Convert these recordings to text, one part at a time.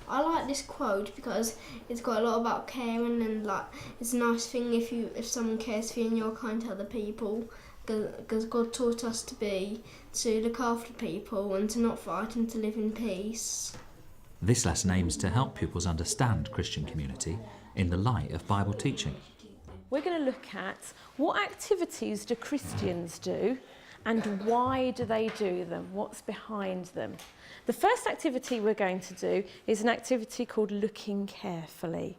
I like this quote because it's got a lot about caring, and like it's a nice thing if someone cares for you and you're kind to other people, because God taught us to look after people and to not fight and to live in peace. This lesson aims to help pupils understand Christian community in the light of Bible teaching. We're going to look at what activities do Christians do and why do they do them, what's behind them. The first activity we're going to do is an activity called looking carefully.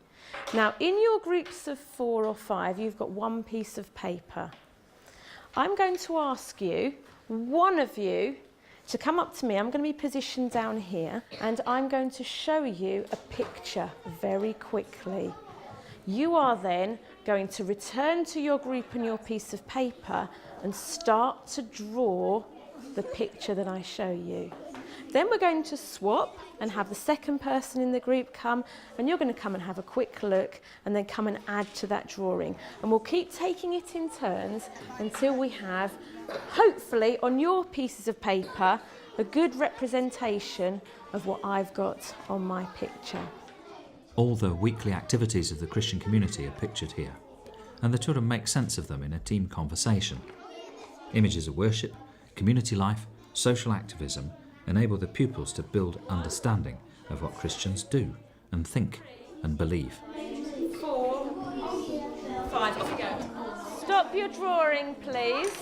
Now, in your groups of 4 or 5, you've got one piece of paper. I'm going to ask you, one of you, to come up to me. I'm going to be positioned down here and I'm going to show you a picture very quickly. You are then going to return to your group and your piece of paper and start to draw the picture that I show you. Then we're going to swap and have the second person in the group come, and you're going to come and have a quick look and then come and add to that drawing. And we'll keep taking it in turns until we have, hopefully on your pieces of paper, a good representation of what I've got on my picture. All the weekly activities of the Christian community are pictured here, and the children make sense of them in a team conversation. Images of worship, community life, social activism enable the pupils to build understanding of what Christians do and think and believe. 4, 5, off you go. Stop your drawing, please.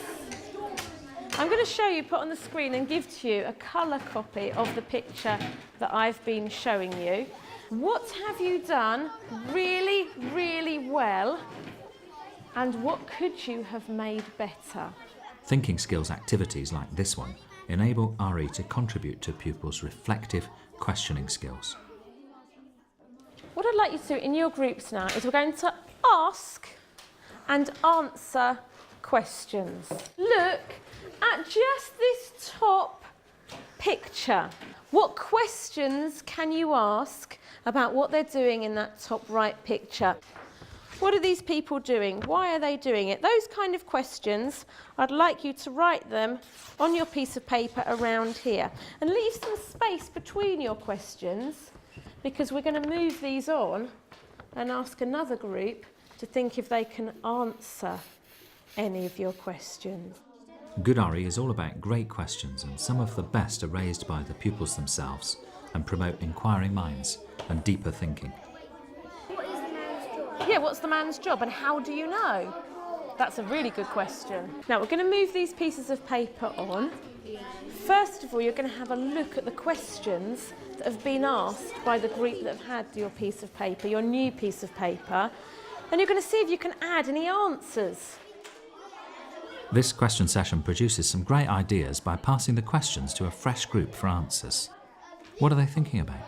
I'm going to show you, put on the screen and give to you a colour copy of the picture that I've been showing you. What have you done really, really well, and what could you have made better? Thinking skills activities like this one enable RE to contribute to pupils' reflective, questioning skills. What I'd like you to do in your groups now is we're going to ask and answer questions. Look at just this top picture. What questions can you ask about what they're doing in that top right picture? What are these people doing? Why are they doing it? Those kind of questions, I'd like you to write them on your piece of paper around here and leave some space between your questions, because we're going to move these on and ask another group to think if they can answer any of your questions. Good RE is all about great questions, and some of the best are raised by the pupils themselves and promote inquiring minds and deeper thinking. What is the man's job? Yeah, what's the man's job and how do you know? That's a really good question. Now we're going to move these pieces of paper on. First of all, you're going to have a look at the questions that have been asked by the group that have had your piece of paper, your new piece of paper, and you're going to see if you can add any answers. This question session produces some great ideas by passing the questions to a fresh group for answers. What are they thinking about?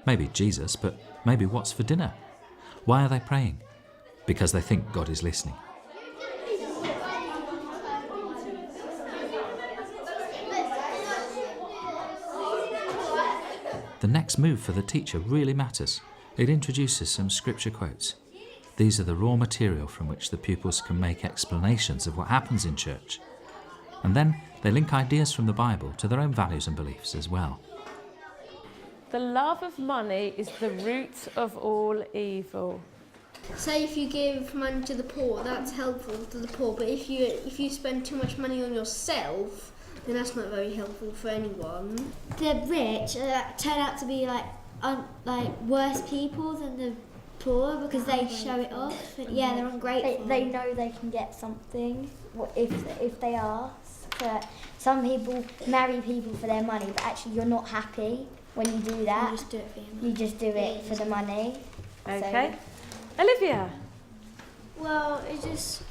Maybe Jesus, but maybe what's for dinner? Why are they praying? Because they think God is listening. The next move for the teacher really matters. It introduces some scripture quotes. These are the raw material from which the pupils can make explanations of what happens in church. And then they link ideas from the Bible to their own values and beliefs as well. The love of money is the root of all evil. Say if you give money to the poor, that's helpful to the poor, but if you spend too much money on yourself, then that's not very helpful for anyone. The rich turn out to be like worse people than the poor because they show it off. Yeah, they're ungrateful. They know they can get something if they ask. But some people marry people for their money, but actually you're not happy when you do that. You just do it for your money. You just do it for the money. Okay. Olivia? Well, it's just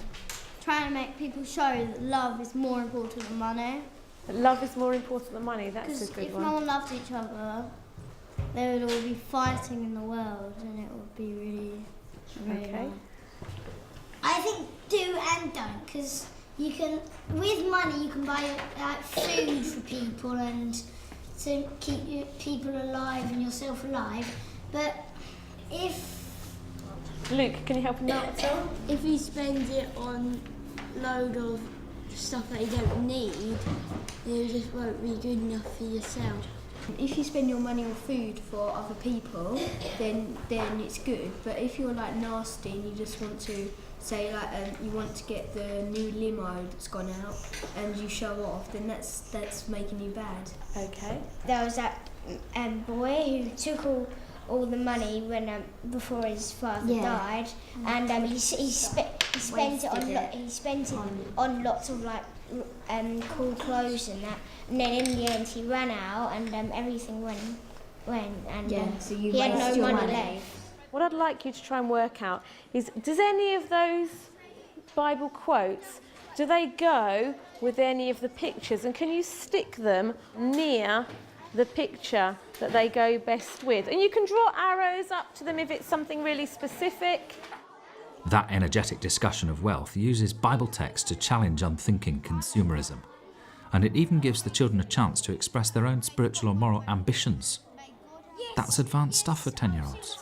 trying to make people show that love is more important than money. That love is more important than money, that's a good if one. no one loved each other, they would all be fighting in the world and it would be really Okay. I think do and don't, because you can, with money you can buy food for people and to keep people alive and yourself alive, but if Luke, can you help him out at all? if you spend it on load of stuff that you don't need, it just won't be good enough for yourself. If you spend your money on food for other people, then it's good. But if you're like nasty and you just want to say like you want to get the new limo that's gone out and you show off, then that's making you bad. Okay. There was that boy who took all the money when before his father died, and he spent it on lots of like cool clothes and that, and then in the end he ran out and everything went and So you he had no wasted your money money. left. What I'd like you to try and work out is, does any of those Bible quotes, do they go with any of the pictures? And can you stick them near the picture that they go best with? And you can draw arrows up to them if it's something really specific. That energetic discussion of wealth uses Bible text to challenge unthinking consumerism. And it even gives the children a chance to express their own spiritual or moral ambitions. That's advanced stuff for 10-year-olds.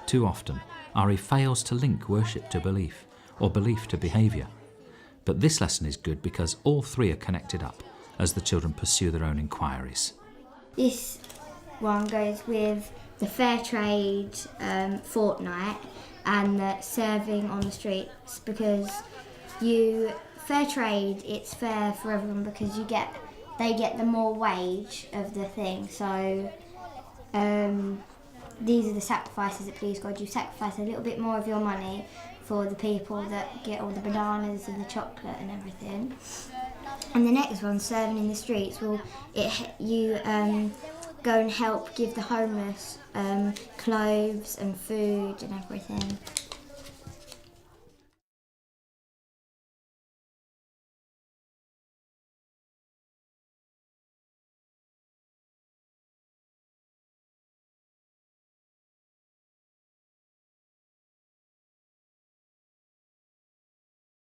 Too often, RE fails to link worship to belief, or belief to behaviour. But this lesson is good because all three are connected up as the children pursue their own inquiries. This one goes with the fair trade fortnight and the serving on the streets, because fair trade, it's fair for everyone because they get the more wage of the thing. So these are the sacrifices that please God. You sacrifice a little bit more of your money for the people that get all the bananas and the chocolate and everything. And the next one, serving in the streets, you go and help give the homeless clothes and food and everything.